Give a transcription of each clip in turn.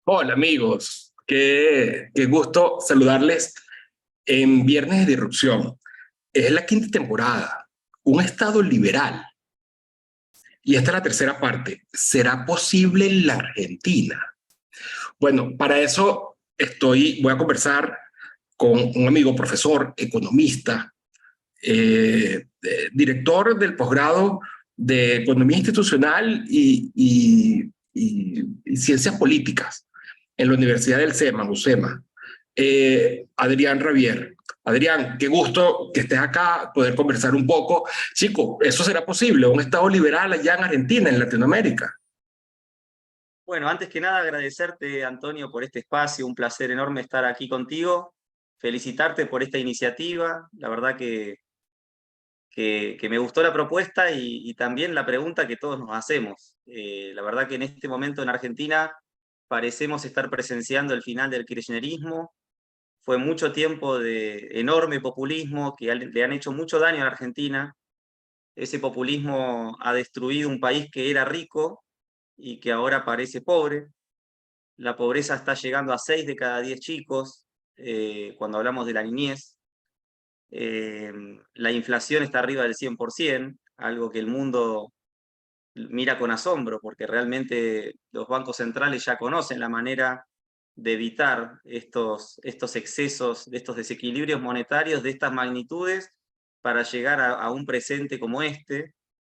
Hola amigos, qué gusto saludarles en Viernes de Disrupción. Es la quinta temporada, un estado liberal. Y esta es la tercera parte. ¿Será posible en la Argentina? Bueno, para eso voy a conversar con un amigo profesor, economista, director del posgrado de Economía Institucional y Ciencias Políticas en la Universidad del SEMA, UCEMA, Adrián Ravier. Adrián, qué gusto que estés acá, poder conversar un poco. Chico, ¿eso será posible? ¿Un Estado liberal allá en Argentina, en Latinoamérica? Bueno, antes que nada agradecerte, Antonio, por este espacio, un placer enorme estar aquí contigo, felicitarte por esta iniciativa, la verdad que me gustó la propuesta y también la pregunta que todos nos hacemos. La verdad que en este momento en Argentina parecemos estar presenciando el final del kirchnerismo, fue mucho tiempo de enorme populismo que le han hecho mucho daño a la Argentina, ese populismo ha destruido un país que era rico y que ahora parece pobre. La pobreza está llegando a 6 de cada 10 chicos cuando hablamos de la niñez. Eh, la inflación está arriba del 100%, algo que el mundo mira con asombro, porque realmente los bancos centrales ya conocen la manera de evitar estos excesos, de estos desequilibrios monetarios de estas magnitudes para llegar a un presente como este.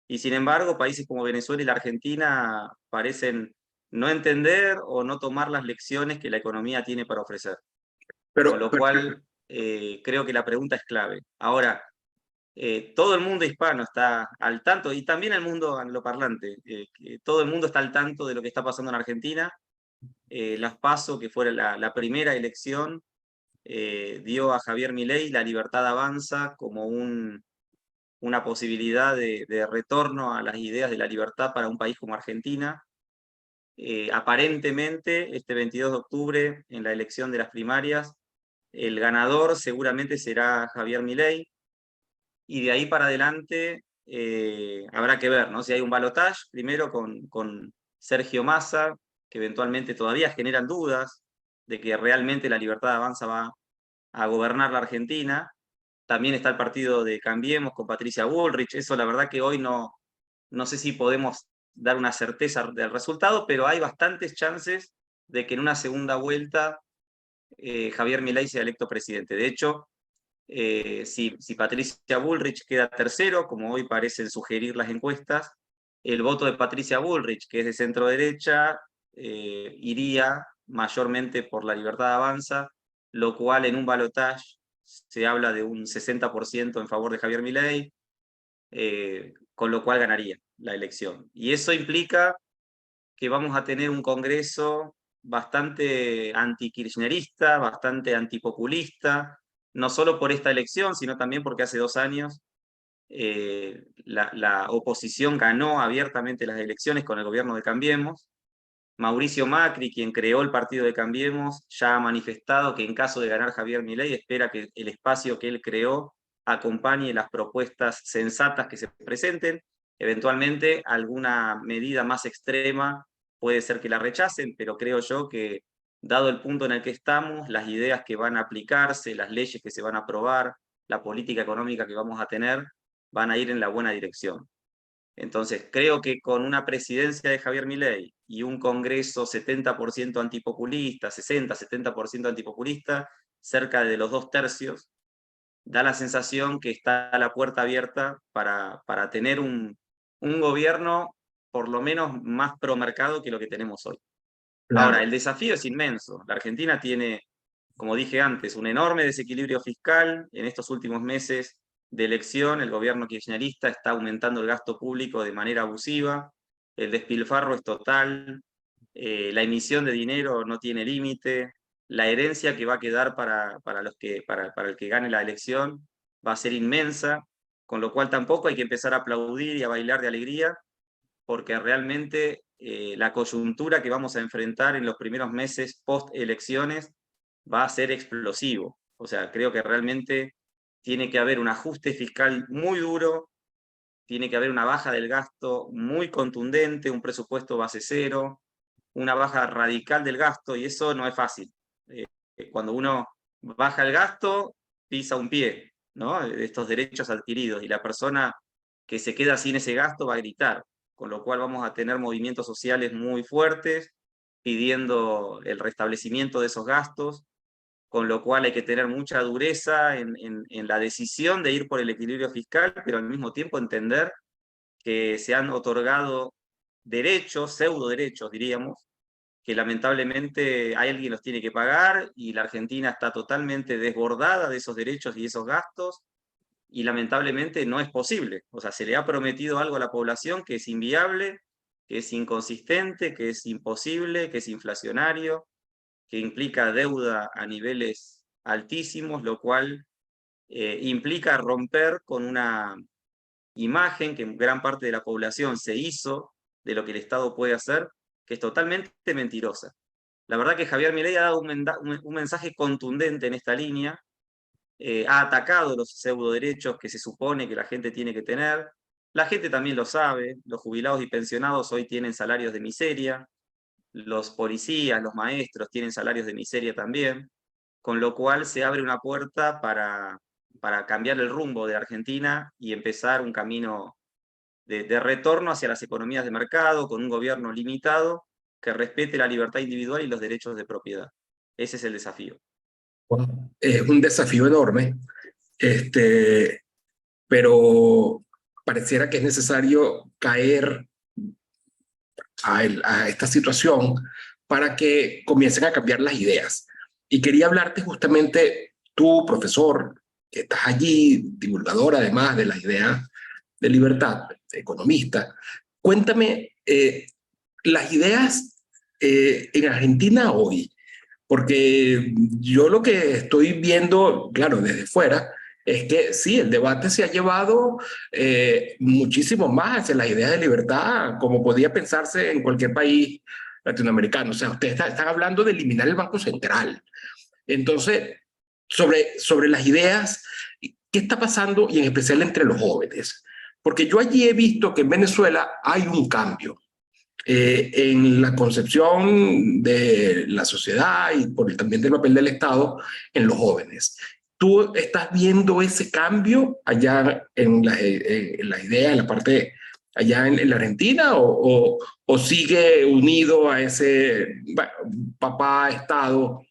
Y sin embargo, países como Venezuela y la Argentina parecen no entender o no tomar las lecciones que la economía tiene para ofrecer. Con Pero, lo pero, cual, creo que la pregunta es clave. Ahora, todo el mundo hispano está al tanto, y también el mundo angloparlante, que todo el mundo está al tanto de lo que está pasando en Argentina. Las PASO, que fue la primera elección, dio a Javier Milei la libertad avanza como una posibilidad de retorno a las ideas de la libertad para un país como Argentina. Aparentemente, este 22 de octubre, en la elección de las primarias, el ganador seguramente será Javier Milei, y de ahí para adelante habrá que ver, ¿no? Si hay un balotaje, primero con Sergio Massa, que eventualmente todavía generan dudas de que realmente la Libertad Avanza va a gobernar la Argentina. También está el partido de Cambiemos con Patricia Bullrich. Eso la verdad que hoy no sé si podemos dar una certeza del resultado, pero hay bastantes chances de que en una segunda vuelta Javier Milei sea electo presidente. De hecho, si Patricia Bullrich queda tercero, como hoy parecen sugerir las encuestas, el voto de Patricia Bullrich, que es de centro derecha, iría mayormente por la Libertad Avanza, lo cual en un balotaje se habla de un 60% en favor de Javier Milei, con lo cual ganaría la elección. Y eso implica que vamos a tener un Congreso bastante antikirchnerista, bastante antipopulista, no solo por esta elección, sino también porque hace 2 años la oposición ganó abiertamente las elecciones con el gobierno de Cambiemos. Mauricio Macri, quien creó el partido de Cambiemos, ya ha manifestado que en caso de ganar Javier Milei espera que el espacio que él creó acompañe las propuestas sensatas que se presenten. Eventualmente, alguna medida más extrema puede ser que la rechacen, pero creo yo que, dado el punto en el que estamos, las ideas que van a aplicarse, las leyes que se van a aprobar, la política económica que vamos a tener, van a ir en la buena dirección. Entonces, creo que con una presidencia de Javier Milei y un Congreso 70% antipopulista, 60-70% antipopulista, cerca de los 2 tercios, da la sensación que está la puerta abierta para tener un gobierno por lo menos más pro mercado que lo que tenemos hoy. Ahora, claro. el desafío es inmenso. La Argentina tiene, como dije antes, un enorme desequilibrio fiscal. En estos últimos meses de elección, el gobierno kirchnerista está aumentando el gasto público de manera abusiva, el despilfarro es total, la emisión de dinero no tiene límite, la herencia que va a quedar para el que gane la elección va a ser inmensa, con lo cual tampoco hay que empezar a aplaudir y a bailar de alegría, porque realmente la coyuntura que vamos a enfrentar en los primeros meses post elecciones va a ser explosivo. O sea, creo que realmente tiene que haber un ajuste fiscal muy duro, tiene que haber una baja del gasto muy contundente, un presupuesto base cero, una baja radical del gasto, y eso no es fácil. Cuando uno baja el gasto, pisa un pie, ¿no? De estos derechos adquiridos, y la persona que se queda sin ese gasto va a gritar, con lo cual vamos a tener movimientos sociales muy fuertes pidiendo el restablecimiento de esos gastos, con lo cual hay que tener mucha dureza en la decisión de ir por el equilibrio fiscal, pero al mismo tiempo entender que se han otorgado derechos, pseudo derechos diríamos, que lamentablemente hay alguien los tiene que pagar, y la Argentina está totalmente desbordada de esos derechos y esos gastos, y lamentablemente no es posible. O sea, se le ha prometido algo a la población que es inviable, que es inconsistente, que es imposible, que es inflacionario, que implica deuda a niveles altísimos, lo cual implica romper con una imagen que gran parte de la población se hizo de lo que el Estado puede hacer, que es totalmente mentirosa. La verdad que Javier Milei ha dado un mensaje contundente en esta línea, ha atacado los pseudoderechos que se supone que la gente tiene que tener. La gente también lo sabe, los jubilados y pensionados hoy tienen salarios de miseria, los policías, los maestros tienen salarios de miseria también, con lo cual se abre una puerta para cambiar el rumbo de Argentina y empezar un camino de retorno hacia las economías de mercado, con un gobierno limitado que respete la libertad individual y los derechos de propiedad. Ese es el desafío. Bueno, es un desafío enorme, este, pero pareciera que es necesario caer a esta situación para que comiencen a cambiar las ideas. Y quería hablarte justamente, tú, profesor, que estás allí, divulgador además de las ideas de libertad, economista, cuéntame las ideas en Argentina hoy, porque yo lo que estoy viendo, claro, desde fuera, es que sí, el debate se ha llevado muchísimo más hacia las ideas de libertad, como podía pensarse en cualquier país latinoamericano. O sea, ustedes están hablando de eliminar el Banco Central. Entonces, sobre las ideas, ¿qué está pasando? Y en especial entre los jóvenes. Porque yo allí he visto que en Venezuela hay un cambio en la concepción de la sociedad y también del papel del Estado en los jóvenes. ¿Tú estás viendo ese cambio allá en la idea, en la parte allá en la Argentina, o sigue unido a ese bueno, papá Estado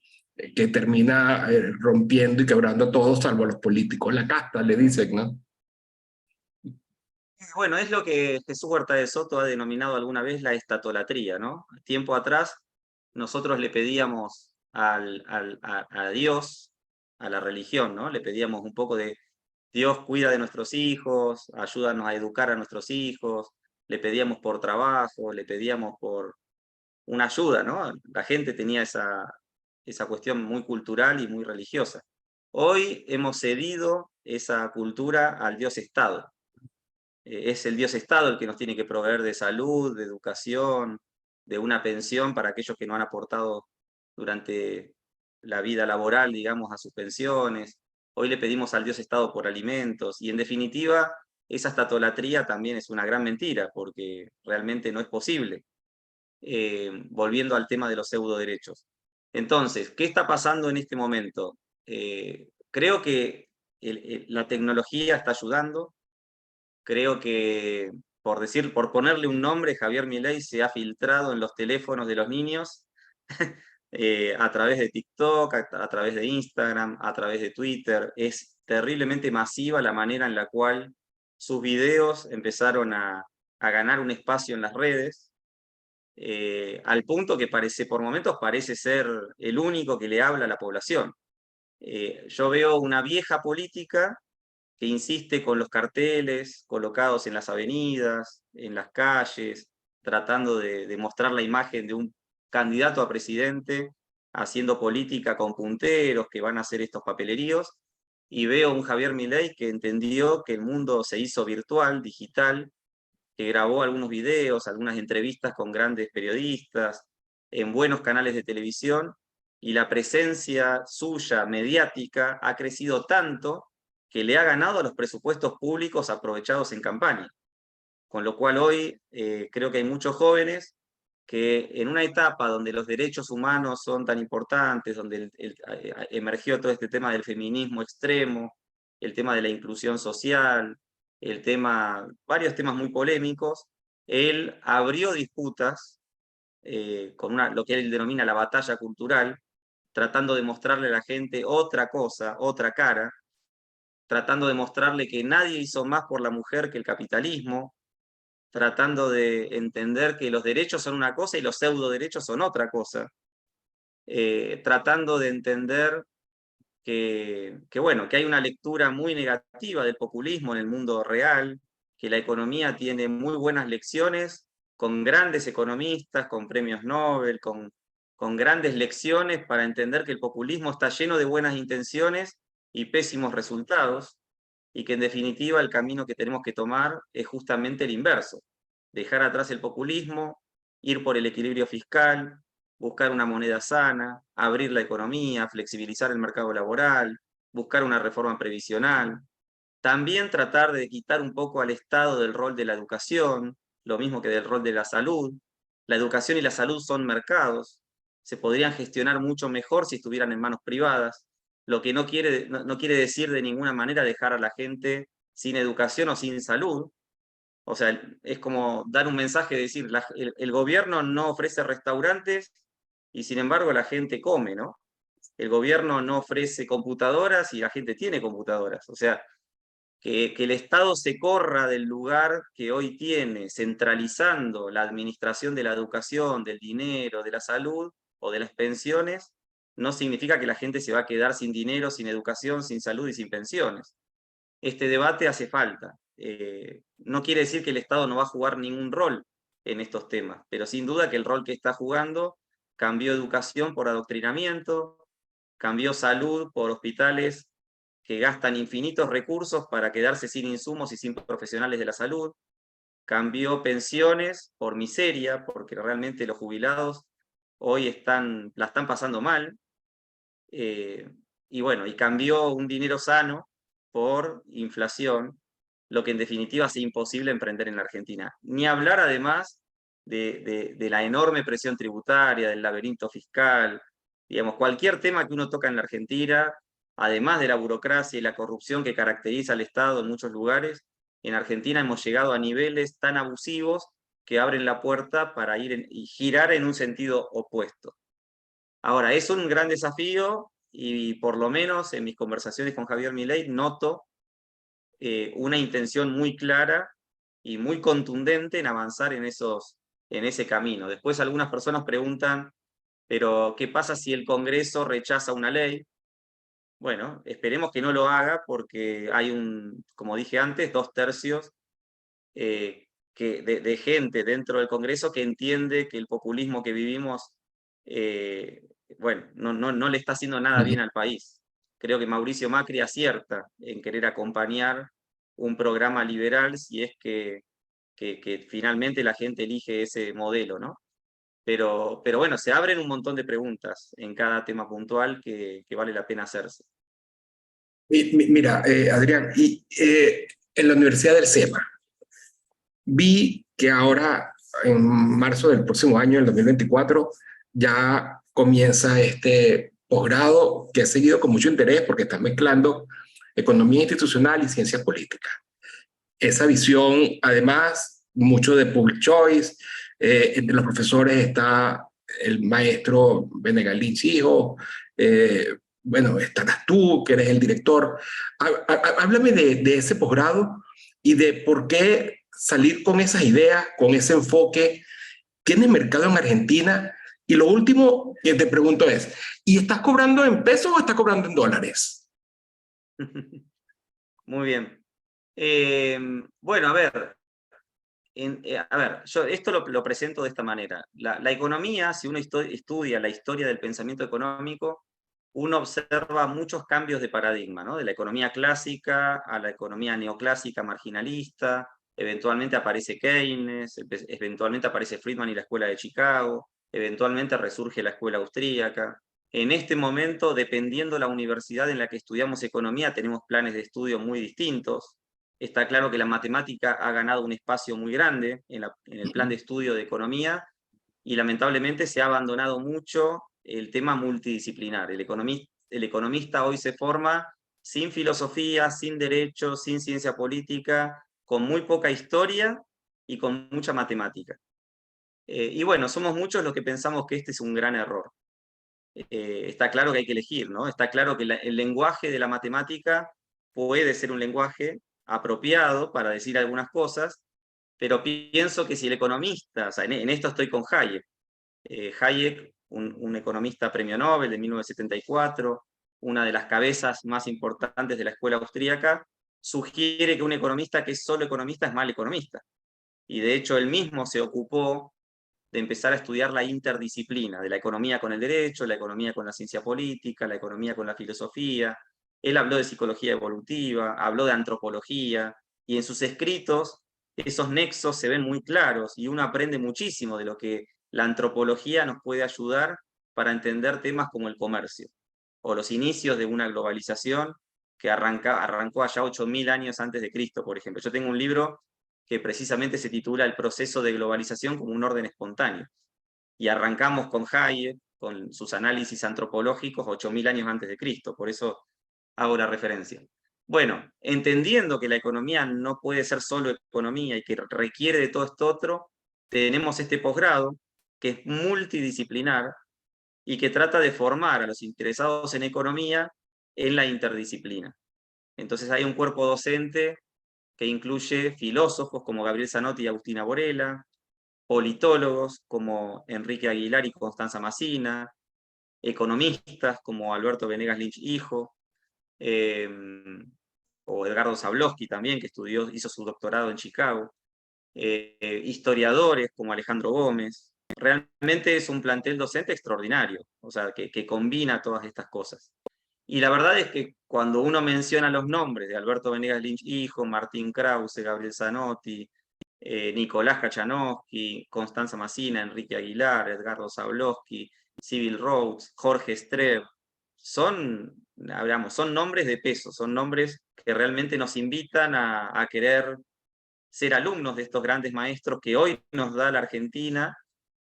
que termina rompiendo y quebrando a todos, salvo a los políticos? La casta, le dicen, ¿no? Bueno, es lo que Jesús Huerta de Soto ha denominado alguna vez la estatolatría, ¿no? Tiempo atrás nosotros le pedíamos a Dios, a la religión, ¿no? Le pedíamos un poco de Dios, cuida de nuestros hijos, ayúdanos a educar a nuestros hijos, le pedíamos por trabajo, le pedíamos por una ayuda, ¿no? La gente tenía esa cuestión muy cultural y muy religiosa. Hoy hemos cedido esa cultura al Dios Estado. Es el Dios Estado el que nos tiene que proveer de salud, de educación, de una pensión para aquellos que no han aportado durante la vida laboral, digamos, a sus pensiones. Hoy le pedimos al Dios Estado por alimentos, y en definitiva, esa estatolatría también es una gran mentira, porque realmente no es posible. Volviendo al tema de los pseudo derechos. Entonces, ¿qué está pasando en este momento? Creo que la tecnología está ayudando. Creo que, por ponerle un nombre, Javier Milei se ha filtrado en los teléfonos de los niños a través de TikTok, a través de Instagram, a través de Twitter. Es terriblemente masiva la manera en la cual sus videos empezaron a ganar un espacio en las redes, al punto que por momentos parece ser el único que le habla a la población. Yo veo una vieja política que insiste con los carteles colocados en las avenidas, en las calles, tratando de mostrar la imagen de un candidato a presidente, haciendo política con punteros que van a hacer estos papeleríos, y veo un Javier Milei que entendió que el mundo se hizo virtual, digital, que grabó algunos videos, algunas entrevistas con grandes periodistas, en buenos canales de televisión, y la presencia suya mediática ha crecido tanto que le ha ganado a los presupuestos públicos aprovechados en campaña. Con lo cual hoy creo que hay muchos jóvenes que en una etapa donde los derechos humanos son tan importantes, donde emergió todo este tema del feminismo extremo, el tema de la inclusión social, varios temas muy polémicos, él abrió disputas con lo que él denomina la batalla cultural, tratando de mostrarle a la gente otra cosa, otra cara, tratando de mostrarle que nadie hizo más por la mujer que el capitalismo, tratando de entender que los derechos son una cosa y los pseudo derechos son otra cosa, tratando de entender bueno, que hay una lectura muy negativa del populismo en el mundo real, que la economía tiene muy buenas lecciones, con grandes economistas, con premios Nobel, con grandes lecciones para entender que el populismo está lleno de buenas intenciones y pésimos resultados, y que en definitiva el camino que tenemos que tomar es justamente el inverso: dejar atrás el populismo, ir por el equilibrio fiscal, buscar una moneda sana, abrir la economía, flexibilizar el mercado laboral, buscar una reforma previsional, también tratar de quitar un poco al Estado del rol de la educación, lo mismo que del rol de la salud. La educación y la salud son mercados, se podrían gestionar mucho mejor si estuvieran en manos privadas, lo que no quiere decir de ninguna manera dejar a la gente sin educación o sin salud. O sea, es como dar un mensaje de decir, el gobierno no ofrece restaurantes y sin embargo la gente come, ¿no? El gobierno no ofrece computadoras y la gente tiene computadoras. O sea, que el Estado se corra del lugar que hoy tiene, centralizando la administración de la educación, del dinero, de la salud o de las pensiones, no significa que la gente se va a quedar sin dinero, sin educación, sin salud y sin pensiones. Este debate hace falta. No quiere decir que el Estado no va a jugar ningún rol en estos temas, pero sin duda que el rol que está jugando cambió educación por adoctrinamiento, cambió salud por hospitales que gastan infinitos recursos para quedarse sin insumos y sin profesionales de la salud, cambió pensiones por miseria, porque realmente los jubilados hoy la están pasando mal, y bueno, y cambió un dinero sano por inflación, lo que en definitiva hace imposible emprender en la Argentina. Ni hablar además de la enorme presión tributaria, del laberinto fiscal, digamos, cualquier tema que uno toca en la Argentina, además de la burocracia y la corrupción que caracteriza al Estado en muchos lugares, en Argentina hemos llegado a niveles tan abusivos que abren la puerta para y girar en un sentido opuesto. Ahora, es un gran desafío y por lo menos en mis conversaciones con Javier Milei noto una intención muy clara y muy contundente en avanzar en ese camino. Después algunas personas preguntan, pero ¿qué pasa si el Congreso rechaza una ley? Bueno, esperemos que no lo haga porque hay como dije antes, 2/3 de gente dentro del Congreso que entiende que el populismo que vivimos bueno, no le está haciendo nada bien al país. Creo que Mauricio Macri acierta en querer acompañar un programa liberal si es que finalmente la gente elige ese modelo, ¿no? Pero bueno, se abren un montón de preguntas en cada tema puntual que vale la pena hacerse. Mira, Adrián, en la Universidad del SEMA, vi que ahora, en marzo del próximo año, el 2024, ya comienza este posgrado que he seguido con mucho interés porque está mezclando economía institucional y ciencia política. Esa visión, además, mucho de public choice. Entre los profesores está el maestro Benegalí Hijo. Bueno, estarás tú, que eres el director. Háblame de ese posgrado y de por qué salir con esas ideas, con ese enfoque. ¿Tienes mercado en Argentina? Y lo último que te pregunto es, ¿y estás cobrando en pesos o estás cobrando en dólares? Muy bien. Bueno, a ver, yo esto lo presento de esta manera. La economía, si uno estudia la historia del pensamiento económico, uno observa muchos cambios de paradigma, ¿no? De la economía clásica a la economía neoclásica marginalista, eventualmente aparece Keynes, eventualmente aparece Friedman y la Escuela de Chicago, eventualmente resurge la Escuela Austríaca. En este momento, dependiendo la universidad en la que estudiamos economía, tenemos planes de estudio muy distintos. Está claro que la matemática ha ganado un espacio muy grande en el plan de estudio de economía, y lamentablemente se ha abandonado mucho el tema multidisciplinar. El economista hoy se forma sin filosofía, sin derecho, sin ciencia política, con muy poca historia y con mucha matemática. Y bueno, somos muchos los que pensamos que este es un gran error. Está claro que hay que elegir, ¿no? Está claro que el lenguaje de la matemática puede ser un lenguaje apropiado para decir algunas cosas, pero pienso que si el economista, o sea, en esto estoy con Hayek, Hayek, un economista premio Nobel de 1974, una de las cabezas más importantes de la escuela austríaca, sugiere que un economista que es solo economista es mal economista. Y de hecho él mismo se ocupó de empezar a estudiar la interdisciplina, de la economía con el derecho, la economía con la ciencia política, la economía con la filosofía. Él habló de psicología evolutiva, habló de antropología, y en sus escritos esos nexos se ven muy claros y uno aprende muchísimo de lo que la antropología nos puede ayudar para entender temas como el comercio, o los inicios de una globalización que arrancó allá 8.000 años antes de Cristo, por ejemplo. Yo tengo un libro que precisamente se titula El proceso de globalización como un orden espontáneo. Y arrancamos con Hayek, con sus análisis antropológicos 8.000 años antes de Cristo, por eso hago la referencia. Bueno, entendiendo que la economía no puede ser solo economía y que requiere de todo esto otro, tenemos este posgrado que es multidisciplinar y que trata de formar a los interesados en economía en la interdisciplina. Entonces hay un cuerpo docente que incluye filósofos como Gabriel Zanotti y Agustina Borella, politólogos como Enrique Aguilar y Constanza Massina, economistas como Alberto Venegas Lynch hijo, eh, o Edgardo Zablosky también, que hizo su doctorado en Chicago, historiadores como Alejandro Gómez. Realmente es un plantel docente extraordinario, o sea, que combina todas estas cosas. Y la verdad es que cuando uno menciona los nombres de Alberto Venegas Lynch hijo, Martín Krause, Gabriel Zanotti, Nicolás Kachanowski, Constanza Massina, Enrique Aguilar, Edgardo Zablosky, Civil Rhodes, Jorge Streb, son nombres de peso, son nombres que realmente nos invitan a querer ser alumnos de estos grandes maestros que hoy nos da la Argentina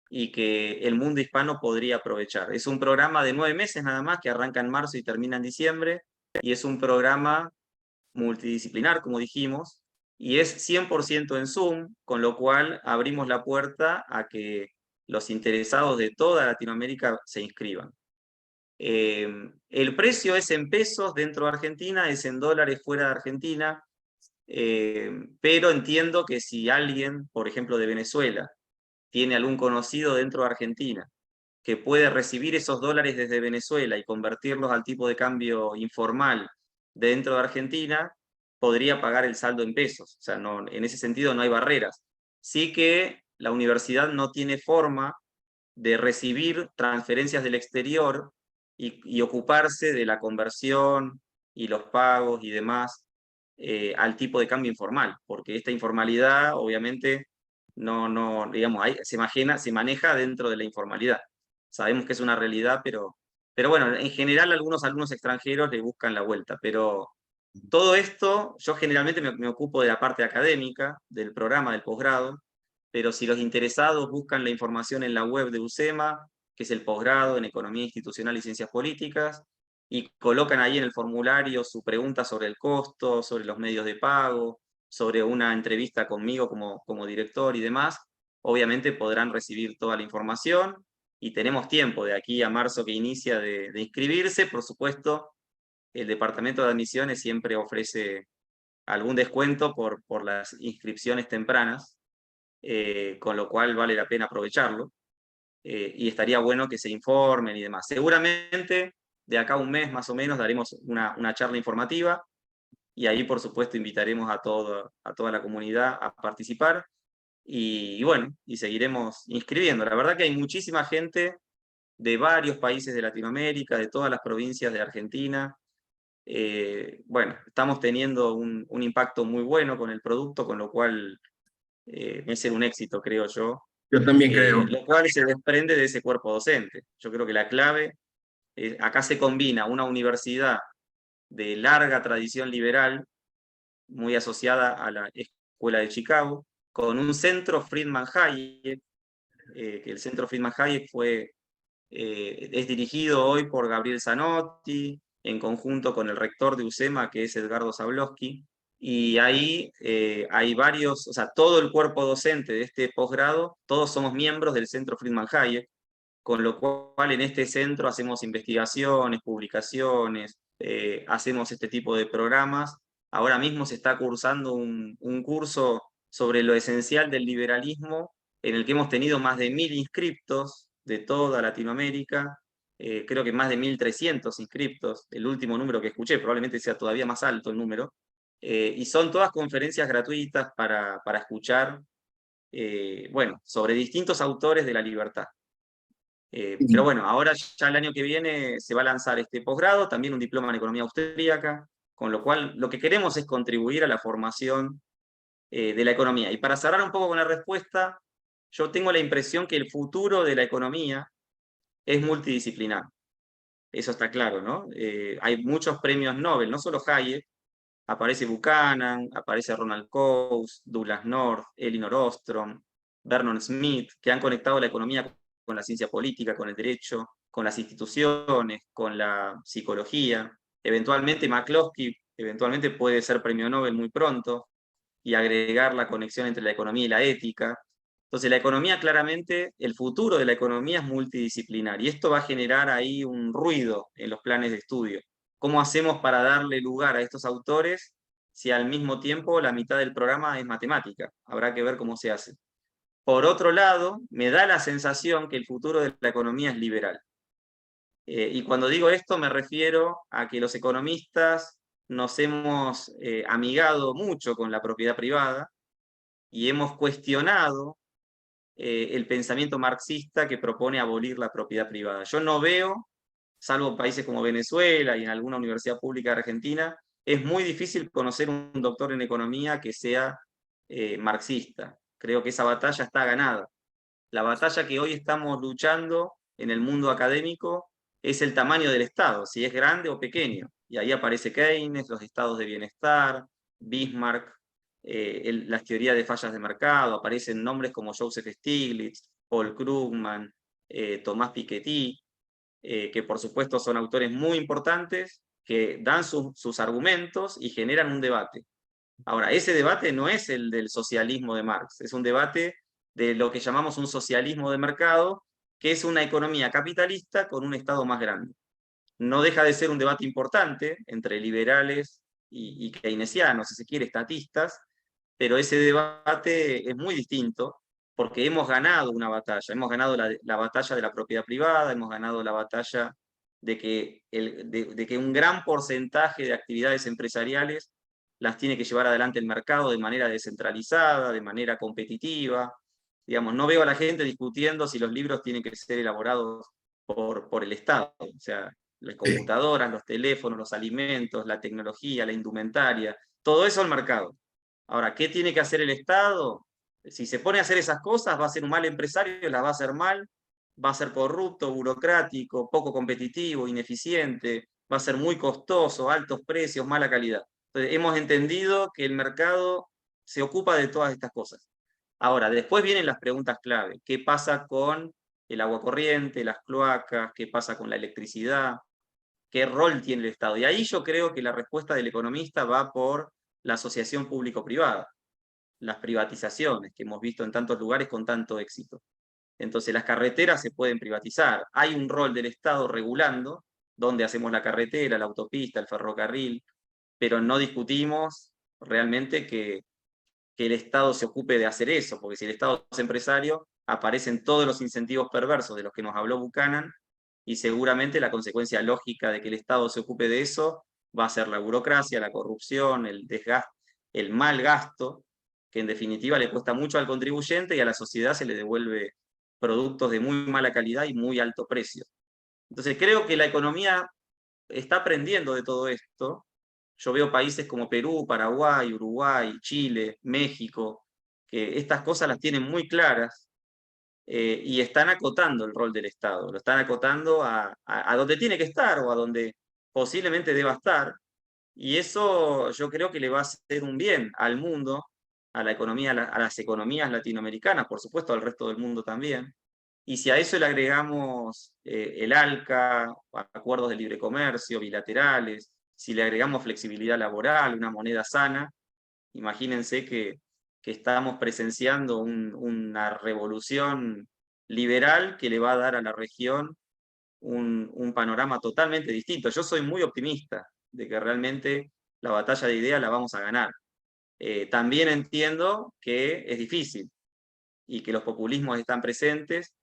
y que el mundo hispano podría aprovechar. Es un programa de 9 meses nada más, que arranca en marzo y termina en diciembre, y es un programa multidisciplinar, como dijimos, y es 100% en Zoom, con lo cual abrimos la puerta a que los interesados de toda Latinoamérica se inscriban. El precio es en pesos dentro de Argentina, es en dólares fuera de Argentina, pero entiendo que si alguien, por ejemplo, de Venezuela, tiene algún conocido dentro de Argentina que puede recibir esos dólares desde Venezuela y convertirlos al tipo de cambio informal dentro de Argentina, podría pagar el saldo en pesos. O sea, no, en ese sentido no hay barreras. Sí que la universidad no tiene forma de recibir transferencias del exterior y ocuparse de la conversión y los pagos y demás al tipo de cambio informal, porque esta informalidad obviamente digamos, se maneja dentro de la informalidad. Sabemos que es una realidad, pero bueno, en general algunos alumnos extranjeros le buscan la vuelta, pero todo esto, yo generalmente me ocupo de la parte académica, del programa, del posgrado, pero si los interesados buscan la información en la web de UCEMA, que es el posgrado en Economía Institucional y Ciencias Políticas, y colocan ahí en el formulario su pregunta sobre el costo, sobre los medios de pago, sobre una entrevista conmigo como director y demás, obviamente podrán recibir toda la información y tenemos tiempo de aquí a marzo que inicia de inscribirse. Por supuesto, el departamento de admisiones siempre ofrece algún descuento por las inscripciones tempranas, con lo cual vale la pena aprovecharlo. Y estaría bueno que se informen y demás. Seguramente de acá a un mes más o menos daremos una charla informativa y ahí por supuesto invitaremos a toda la comunidad a participar y bueno, y seguiremos inscribiendo. La verdad que hay muchísima gente de varios países de Latinoamérica, de todas las provincias de Argentina. Bueno, estamos teniendo un impacto muy bueno con el producto, con lo cual va a ser un éxito, creo yo. Yo también creo. Lo cual se desprende de ese cuerpo docente. Yo creo que la clave, acá se combina una universidad de larga tradición liberal, muy asociada a la Escuela de Chicago, con un centro Friedman Hayek, que el Centro Friedman Hayek es dirigido hoy por Gabriel Zanotti, en conjunto con el rector de UCEMA, que es Edgardo Zablowski, y ahí hay varios, o sea, todo el cuerpo docente de este posgrado, todos somos miembros del Centro Friedman Hayek, con lo cual en este centro hacemos investigaciones, publicaciones, hacemos este tipo de programas. Ahora mismo se está cursando un curso sobre lo esencial del liberalismo, en el que hemos tenido más de 1000 inscriptos de toda Latinoamérica, creo que más de 1300 inscriptos, el último número que escuché, probablemente sea todavía más alto el número, y son todas conferencias gratuitas para escuchar, bueno, sobre distintos autores de la libertad. Pero bueno, ahora ya el año que viene se va a lanzar este posgrado, también un diploma en economía austríaca, con lo cual lo que queremos es contribuir a la formación de la economía. Y para cerrar un poco con la respuesta, yo tengo la impresión que el futuro de la economía es multidisciplinar. Eso está claro, ¿no? Hay muchos premios Nobel, no solo Hayek, aparece Buchanan, aparece Ronald Coase, Douglas North, Elinor Ostrom, Vernon Smith, que han conectado la economía con la ciencia política, con el derecho, con las instituciones, con la psicología. Eventualmente McCloskey, eventualmente puede ser premio Nobel muy pronto, y agregar la conexión entre la economía y la ética. Entonces la economía claramente, el futuro de la economía es multidisciplinar, y esto va a generar ahí un ruido en los planes de estudio. ¿Cómo hacemos para darle lugar a estos autores si al mismo tiempo la mitad del programa es matemática? Habrá que ver cómo se hace. Por otro lado, me da la sensación que el futuro de la economía es liberal. Y cuando digo esto me refiero a que los economistas nos hemos amigado mucho con la propiedad privada y hemos cuestionado el pensamiento marxista que propone abolir la propiedad privada. Yo no veo, salvo países como Venezuela y en alguna universidad pública de Argentina, es muy difícil conocer un doctor en economía que sea marxista. Creo que esa batalla está ganada. La batalla que hoy estamos luchando en el mundo académico es el tamaño del Estado, si es grande o pequeño. Y ahí aparece Keynes, los estados de bienestar, Bismarck, las teorías de fallas de mercado, aparecen nombres como Joseph Stiglitz, Paul Krugman, Tomás Piketty, que por supuesto son autores muy importantes, que dan sus argumentos y generan un debate. Ahora, ese debate no es el del socialismo de Marx, es un debate de lo que llamamos un socialismo de mercado, que es una economía capitalista con un Estado más grande. No deja de ser un debate importante entre liberales y keynesianos, si se quiere, estatistas, pero ese debate es muy distinto porque hemos ganado una batalla, hemos ganado la batalla de la propiedad privada, hemos ganado la batalla de que un gran porcentaje de actividades empresariales las tiene que llevar adelante el mercado de manera descentralizada, de manera competitiva. Digamos, no veo a la gente discutiendo si los libros tienen que ser elaborados por el Estado. O sea, las computadoras, los teléfonos, los alimentos, la tecnología, la indumentaria, todo eso al mercado. Ahora, ¿qué tiene que hacer el Estado? Si se pone a hacer esas cosas, va a ser un mal empresario, las va a hacer mal, va a ser corrupto, burocrático, poco competitivo, ineficiente, va a ser muy costoso, altos precios, mala calidad. Entonces, hemos entendido que el mercado se ocupa de todas estas cosas. Ahora, después vienen las preguntas clave. ¿Qué pasa con el agua corriente, las cloacas? ¿Qué pasa con la electricidad? ¿Qué rol tiene el Estado? Y ahí yo creo que la respuesta del economista va por la asociación público-privada, las privatizaciones que hemos visto en tantos lugares con tanto éxito. Entonces las carreteras se pueden privatizar. Hay un rol del Estado regulando dónde hacemos la carretera, la autopista, el ferrocarril, pero no discutimos realmente que el Estado se ocupe de hacer eso, porque si el Estado es empresario, aparecen todos los incentivos perversos de los que nos habló Buchanan, y seguramente la consecuencia lógica de que el Estado se ocupe de eso va a ser la burocracia, la corrupción, el desgaste, el mal gasto, que en definitiva le cuesta mucho al contribuyente y a la sociedad se le devuelve productos de muy mala calidad y muy alto precio. Entonces creo que la economía está aprendiendo de todo esto. Yo veo países como Perú, Paraguay, Uruguay, Chile, México, que estas cosas las tienen muy claras y están acotando el rol del Estado, lo están acotando a donde tiene que estar o a donde posiblemente deba estar, y eso yo creo que le va a hacer un bien al mundo, a la economía, a las economías latinoamericanas, por supuesto al resto del mundo también, Y si a eso le agregamos el ALCA, acuerdos de libre comercio, bilaterales, si le agregamos flexibilidad laboral, una moneda sana, imagínense que estamos presenciando una revolución liberal que le va a dar a la región un panorama totalmente distinto. Yo soy muy optimista de que realmente la batalla de ideas la vamos a ganar. También entiendo que es difícil y que los populismos están presentes,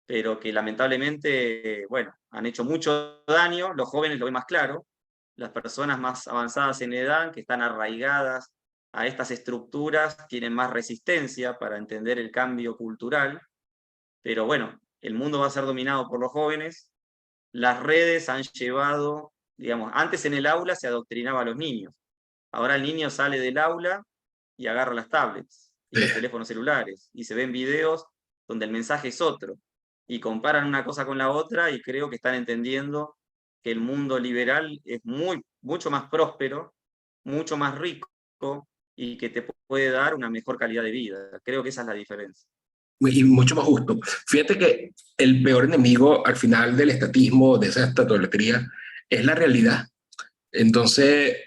pero que lamentablemente, bueno, han hecho mucho daño. Los jóvenes lo ven más claro, las personas más avanzadas en edad, que están arraigadas a estas estructuras, tienen más resistencia para entender el cambio cultural, pero bueno, el mundo va a ser dominado por los jóvenes. Las redes han llevado, digamos, antes en el aula se adoctrinaba a los niños, ahora el niño sale del aula y agarra las tablets y los teléfonos celulares y se ven videos donde el mensaje es otro y comparan una cosa con la otra y creo que están entendiendo que el mundo liberal es mucho más próspero, mucho más rico y que te puede dar una mejor calidad de vida. Creo que esa es la diferencia. Y mucho más justo. Fíjate que el peor enemigo al final del estatismo, de esa estatolatría, es la realidad. Entonces,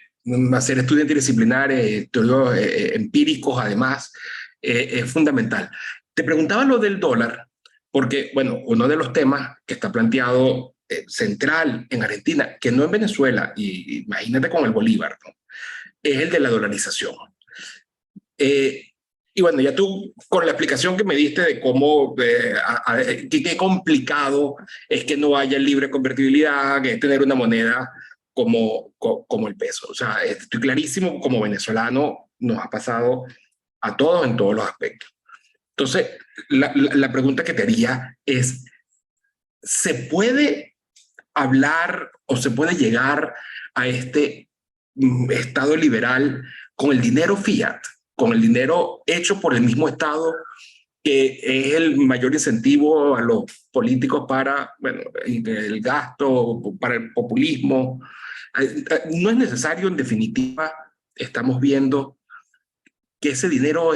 hacer estudios interdisciplinares, estudios empíricos, además, es fundamental. Te preguntaba lo del dólar, porque, bueno, uno de los temas que está planteado central en Argentina, que no en Venezuela, y imagínate con el Bolívar, ¿no? Es el de la dolarización. Eh, y bueno, ya tú, con la explicación que me diste de cómo, qué complicado es que no haya libre convertibilidad, que es tener una moneda como el peso. O sea, estoy clarísimo, como venezolano nos ha pasado a todos en todos los aspectos. Entonces, la pregunta que te haría es, ¿se puede hablar o se puede llegar a este Estado liberal con el dinero fiat, con el dinero hecho por el mismo Estado, que es el mayor incentivo a los políticos para, bueno, el gasto, para el populismo? No es necesario, en definitiva, estamos viendo que ese dinero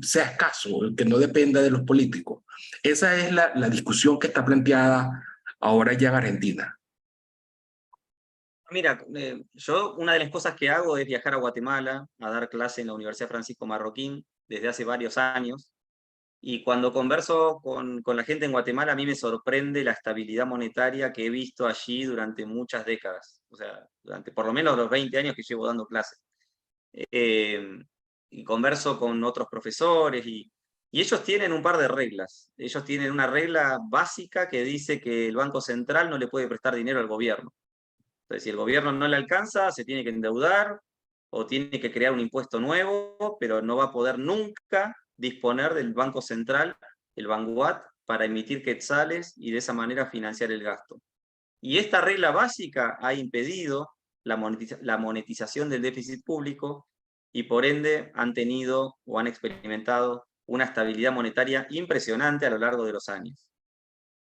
sea escaso, que no dependa de los políticos. Esa es la discusión que está planteada ahora ya en Argentina. Mira, yo una de las cosas que hago es viajar a Guatemala a dar clase en la Universidad Francisco Marroquín desde hace varios años. Y cuando converso con la gente en Guatemala, a mí me sorprende la estabilidad monetaria que he visto allí durante muchas décadas. O sea, durante por lo menos los 20 años que llevo dando clases. Y converso con otros profesores y ellos tienen un par de reglas. Ellos tienen una regla básica que dice que el Banco Central no le puede prestar dinero al gobierno. Entonces, si el gobierno no le alcanza, se tiene que endeudar o tiene que crear un impuesto nuevo, pero no va a poder nunca disponer del Banco Central, el Banguat, para emitir quetzales y de esa manera financiar el gasto. Y esta regla básica ha impedido la monetización del déficit público y por ende han tenido o han experimentado una estabilidad monetaria impresionante a lo largo de los años.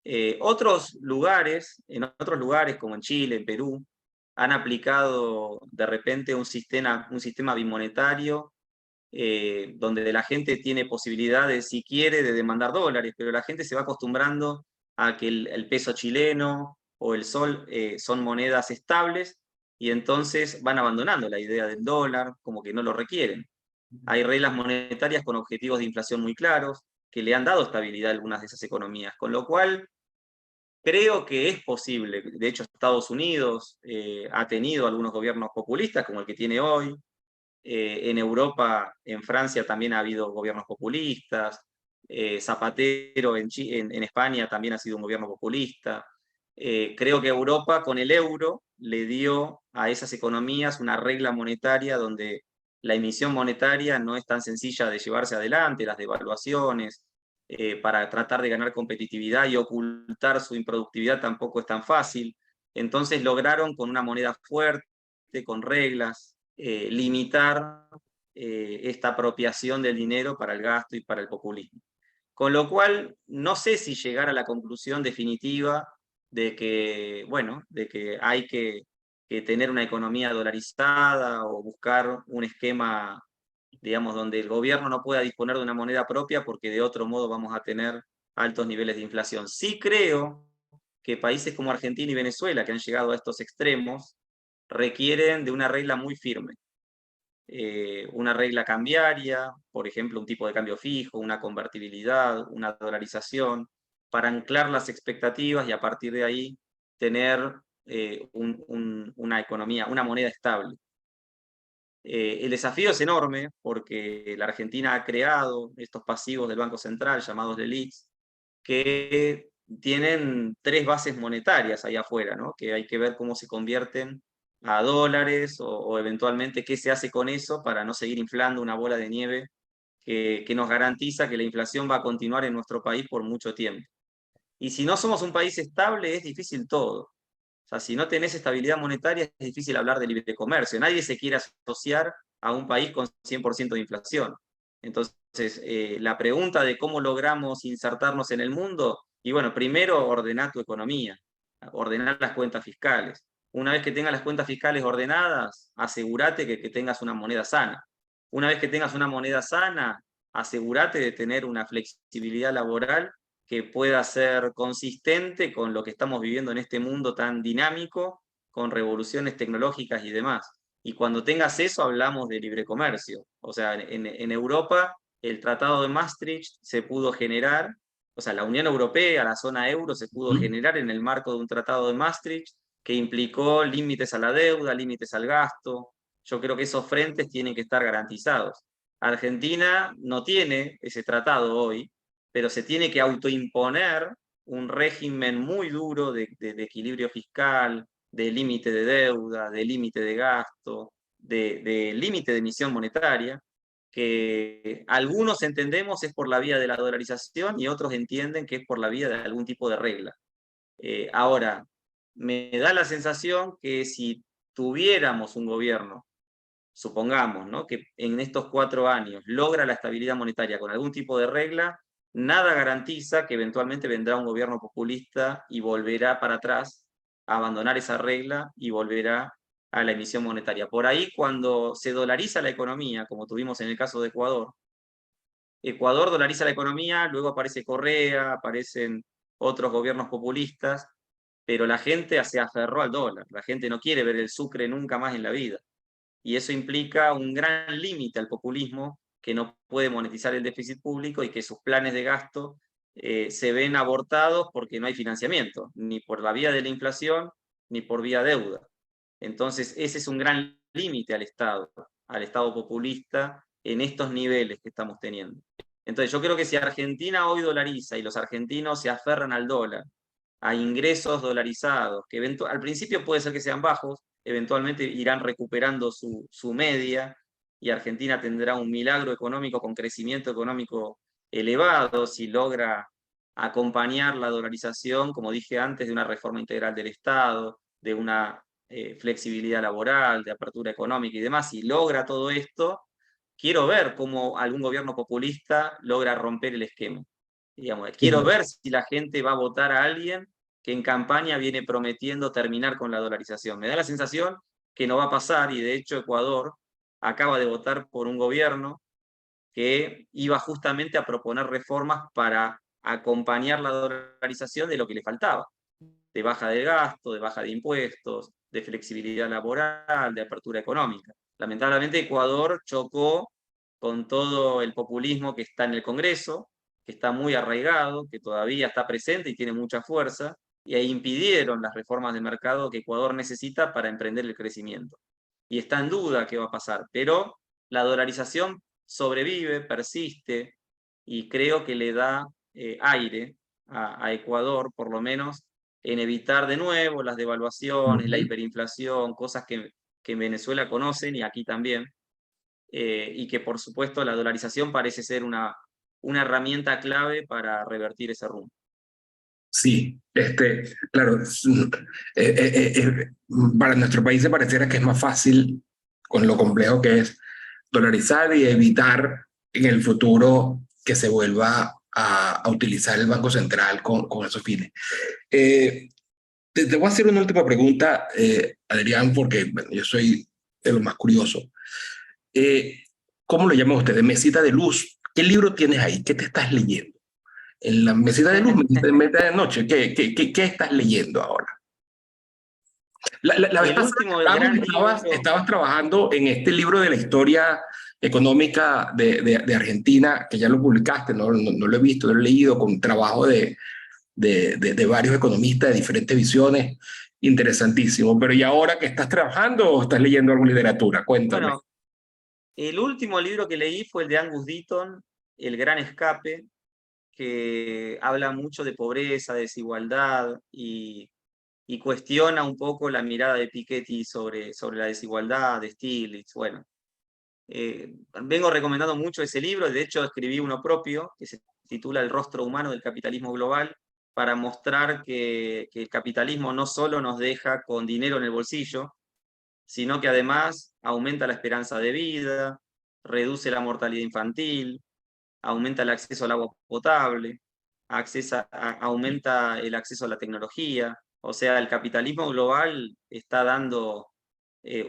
En otros lugares como en Chile, en Perú, han aplicado de repente un sistema bimonetario donde la gente tiene posibilidades, si quiere, de demandar dólares, pero la gente se va acostumbrando a que el peso chileno o el sol son monedas estables y entonces van abandonando la idea del dólar, como que no lo requieren. Hay reglas monetarias con objetivos de inflación muy claros que le han dado estabilidad a algunas de esas economías, con lo cual creo que es posible. De hecho, Estados Unidos ha tenido algunos gobiernos populistas, como el que tiene hoy. En Europa, en Francia también ha habido gobiernos populistas. Zapatero en España también ha sido un gobierno populista. Creo que Europa con el euro le dio a esas economías una regla monetaria donde la emisión monetaria no es tan sencilla de llevarse adelante, las devaluaciones, para tratar de ganar competitividad y ocultar su improductividad tampoco es tan fácil. Entonces lograron con una moneda fuerte, con reglas, limitar esta apropiación del dinero para el gasto y para el populismo. Con lo cual, no sé si llegar a la conclusión definitiva de que, bueno, de que hay que tener una economía dolarizada o buscar un esquema, digamos, donde el gobierno no pueda disponer de una moneda propia porque de otro modo vamos a tener altos niveles de inflación. Sí creo que países como Argentina y Venezuela, que han llegado a estos extremos, requieren de una regla muy firme. Una regla cambiaria, por ejemplo, un tipo de cambio fijo, una convertibilidad, una dolarización, para anclar las expectativas y a partir de ahí tener una economía, una moneda estable. El desafío es enorme porque la Argentina ha creado estos pasivos del Banco Central llamados LELIQs, que tienen 3 bases monetarias ahí afuera, ¿no? Que hay que ver cómo se convierten a dólares o eventualmente qué se hace con eso para no seguir inflando una bola de nieve que nos garantiza que la inflación va a continuar en nuestro país por mucho tiempo. Y si no somos un país estable, es difícil todo. O sea, si no tenés estabilidad monetaria, es difícil hablar de libre comercio. Nadie se quiere asociar a un país con 100% de inflación. Entonces, la pregunta de cómo logramos insertarnos en el mundo, y bueno, primero ordenar tu economía, ordenar las cuentas fiscales. Una vez que tengas las cuentas fiscales ordenadas, asegúrate que tengas una moneda sana. Una vez que tengas una moneda sana, asegúrate de tener una flexibilidad laboral que pueda ser consistente con lo que estamos viviendo en este mundo tan dinámico, con revoluciones tecnológicas y demás. Y cuando tengas eso, hablamos de libre comercio. O sea, en Europa, el Tratado de Maastricht se pudo generar, o sea, la Unión Europea, la zona euro, se pudo generar en el marco de un Tratado de Maastricht que implicó límites a la deuda, límites al gasto. Yo creo que esos frentes tienen que estar garantizados. Argentina no tiene ese tratado hoy, pero se tiene que autoimponer un régimen muy duro de equilibrio fiscal, de límite de deuda, de límite de gasto, de límite de emisión monetaria, que algunos entendemos es por la vía de la dolarización y otros entienden que es por la vía de algún tipo de regla. Ahora, me da la sensación que si tuviéramos un gobierno, supongamos, ¿no?, que en estos 4 años logra la estabilidad monetaria con algún tipo de regla, nada garantiza que eventualmente vendrá un gobierno populista y volverá para atrás a abandonar esa regla y volverá a la emisión monetaria. Por ahí, cuando se dolariza la economía, como tuvimos en el caso de Ecuador, Ecuador dolariza la economía, luego aparece Correa, aparecen otros gobiernos populistas, pero la gente se aferró al dólar, la gente no quiere ver el sucre nunca más en la vida. Y eso implica un gran límite al populismo que no puede monetizar el déficit público y que sus planes de gasto se ven abortados porque no hay financiamiento, ni por la vía de la inflación, ni por vía deuda. Entonces, ese es un gran límite al Estado populista en estos niveles que estamos teniendo. Entonces, yo creo que si Argentina hoy dolariza y los argentinos se aferran al dólar, a ingresos dolarizados, que al principio puede ser que sean bajos, eventualmente irán recuperando su media y Argentina tendrá un milagro económico con crecimiento económico elevado si logra acompañar la dolarización, como dije antes, de una reforma integral del Estado, de una flexibilidad laboral, de apertura económica y demás. Si logra todo esto, quiero ver cómo algún gobierno populista logra romper el esquema. Digamos, quiero ver si la gente va a votar a alguien que en campaña viene prometiendo terminar con la dolarización. Me da la sensación que no va a pasar y de hecho Ecuador acaba de votar por un gobierno que iba justamente a proponer reformas para acompañar la dolarización de lo que le faltaba, de baja de gasto, de baja de impuestos, de flexibilidad laboral, de apertura económica. Lamentablemente Ecuador chocó con todo el populismo que está en el Congreso, que está muy arraigado, que todavía está presente y tiene mucha fuerza, y ahí impidieron las reformas de mercado que Ecuador necesita para emprender el crecimiento. Y está en duda qué va a pasar, pero la dolarización sobrevive, persiste, y creo que le da aire a Ecuador, por lo menos, en evitar de nuevo las devaluaciones, la hiperinflación, cosas que en Venezuela conocen y aquí también, y que por supuesto la dolarización parece ser una herramienta clave para revertir ese rumbo. Sí, claro, para nuestro país se pareciera que es más fácil con lo complejo que es dolarizar y evitar en el futuro que se vuelva a utilizar el Banco Central con esos fines. Te voy a hacer una última pregunta, Adrián, porque bueno, yo soy de lo más curioso. ¿Cómo lo llaman ustedes? Mesita de luz. ¿Qué libro tienes ahí? ¿Qué te estás leyendo? en la mesita de luz, mesita de noche. ¿Qué estás leyendo ahora? La vez El pasada último que hablamos, gran libro, estabas trabajando en este libro de la historia económica de Argentina, que ya lo publicaste, no lo he visto, no lo he leído, con trabajo de varios economistas de diferentes visiones, interesantísimo. Pero ¿y ahora que estás trabajando o estás leyendo alguna literatura? Cuéntame. bueno, el último libro que leí fue el de Angus Deaton, El Gran Escape, que habla mucho de pobreza, desigualdad y cuestiona un poco la mirada de Piketty sobre la desigualdad, de Stiglitz. Bueno, vengo recomendando mucho ese libro, de hecho escribí uno propio que se titula El rostro humano del capitalismo global, para mostrar que el capitalismo no solo nos deja con dinero en el bolsillo, sino que además aumenta la esperanza de vida, reduce la mortalidad infantil, aumenta el acceso al agua potable, aumenta el acceso a la tecnología. O sea, el capitalismo global está dando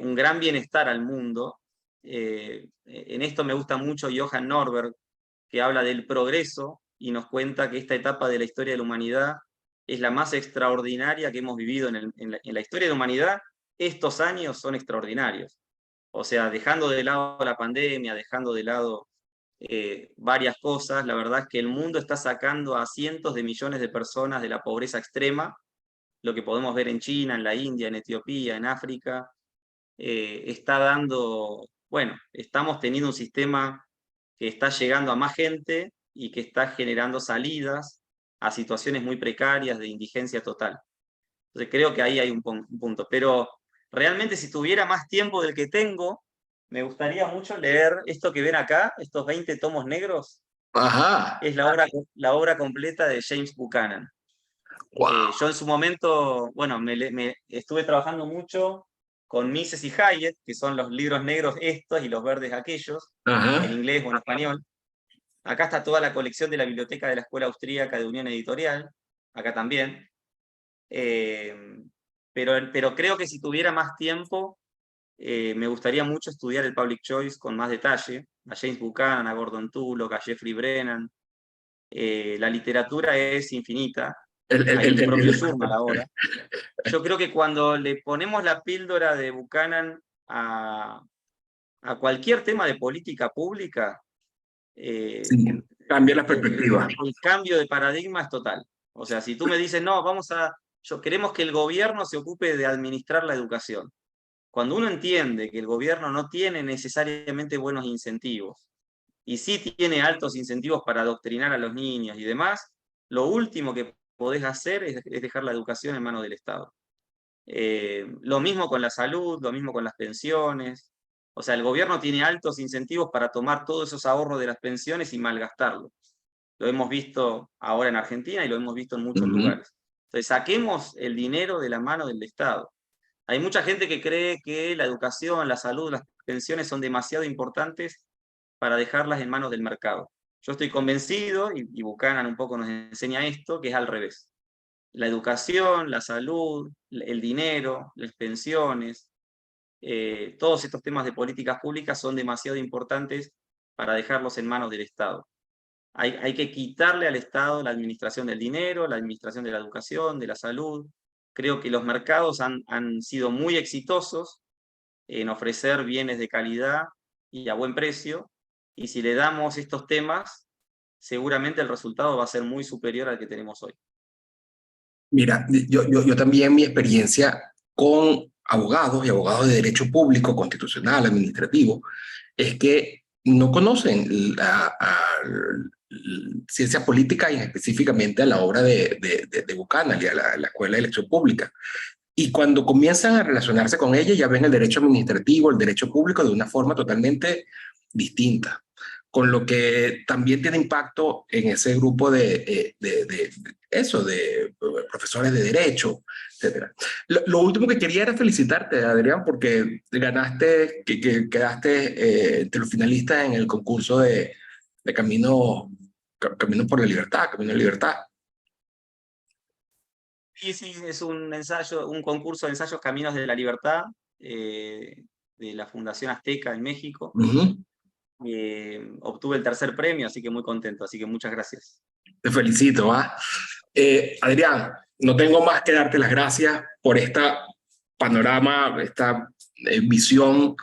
un gran bienestar al mundo. En esto me gusta mucho Johan Norberg, que habla del progreso y nos cuenta que esta etapa de la historia de la humanidad es la más extraordinaria que hemos vivido en la historia de la humanidad. Estos años son extraordinarios. O sea, dejando de lado la pandemia, dejando de lado varias cosas, la verdad es que el mundo está sacando a cientos de millones de personas de la pobreza extrema, lo que podemos ver en China, en la India, en Etiopía, en África, está dando, bueno, estamos teniendo un sistema que está llegando a más gente y que está generando salidas a situaciones muy precarias de indigencia total. Entonces creo que ahí hay un punto. Pero realmente si tuviera más tiempo del que tengo, me gustaría mucho leer esto que ven acá, estos 20 tomos negros, Ajá. es la obra completa de James Buchanan. Wow. Yo en su momento, bueno, me estuve trabajando mucho con Mises y Hayek, que son los libros negros estos y los verdes aquellos, en Ajá. inglés o en español. Acá está toda la colección de la biblioteca de la Escuela Austríaca de Unión Editorial, acá también. Eh, pero creo que si tuviera más tiempo, me gustaría mucho estudiar el Public Choice con más detalle, a James Buchanan, a Gordon Tullock, a Jeffrey Brennan. La literatura es infinita, El, el, hay el, el el- propio el- Schurman ahora. Yo creo que cuando le ponemos la píldora de Buchanan a cualquier tema de política pública, sí, cambia la perspectiva. el cambio de paradigma es total. O sea, si tú me dices, no, queremos que el gobierno se ocupe de administrar la educación. Cuando uno entiende que el gobierno no tiene necesariamente buenos incentivos, y sí tiene altos incentivos para adoctrinar a los niños y demás, lo último que podés hacer es dejar la educación en manos del Estado. Lo mismo con la salud, lo mismo con las pensiones. O sea, el gobierno tiene altos incentivos para tomar todos esos ahorros de las pensiones y malgastarlos. Lo hemos visto ahora en Argentina y lo hemos visto en muchos Ujú. lugares. Entonces, saquemos el dinero de la mano del Estado. Hay mucha gente que cree que la educación, la salud, las pensiones son demasiado importantes para dejarlas en manos del mercado. Yo estoy convencido, y Buchanan un poco nos enseña esto, que es al revés. La educación, la salud, el dinero, las pensiones, todos estos temas de políticas públicas son demasiado importantes para dejarlos en manos del Estado. Hay que quitarle al Estado la administración del dinero, la administración de la educación, de la salud. Creo que los mercados han sido muy exitosos en ofrecer bienes de calidad y a buen precio, y si le damos estos temas, seguramente el resultado va a ser muy superior al que tenemos hoy. Mira, yo también mi experiencia con abogados y abogados de derecho público, constitucional, administrativo, es que no conocen ciencia política y específicamente a la obra de Buchanan y a la Escuela de Elección Pública. Y cuando comienzan a relacionarse con ella, ya ven el derecho administrativo, el derecho público de una forma totalmente distinta, con lo que también tiene impacto en ese grupo de profesores de derecho, etcétera. Lo último que quería era felicitarte, Adrián, porque ganaste, que quedaste entre los finalistas en el concurso de Camino por la Libertad, Camino a la Libertad. Y sí, es un ensayo, un concurso de ensayos Caminos de la Libertad, de la Fundación Azteca en México. Uh -huh. Obtuve el tercer premio, así que muy contento, así que muchas gracias. Te felicito, ¿ah? Adrián, no tengo más que darte las gracias por esta panorama, esta visión,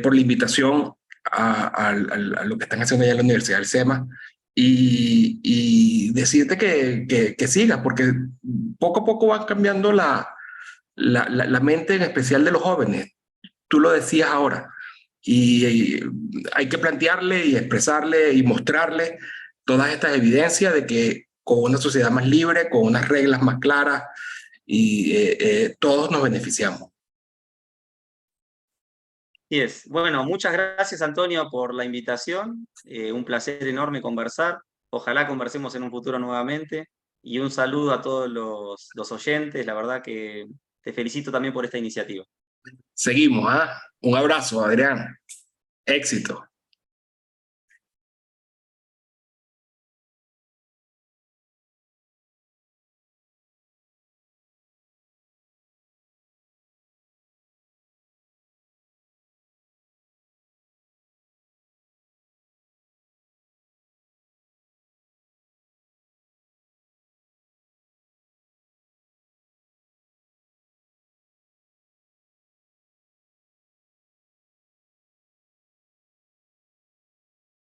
por la invitación a lo que están haciendo allá en la Universidad del SEMA y decirte que sigas, porque poco a poco va cambiando la mente, en especial de los jóvenes. Tú lo decías ahora. Y hay que plantearle y expresarle y mostrarle todas estas evidencias de que con una sociedad más libre, con unas reglas más claras, y todos nos beneficiamos. Y es. Bueno, muchas gracias, Antonio, por la invitación. Un placer enorme conversar. Ojalá conversemos en un futuro nuevamente. Y un saludo a todos los oyentes. La verdad que te felicito también por esta iniciativa. Seguimos, ¿ah? Un abrazo, Adrián. Éxito.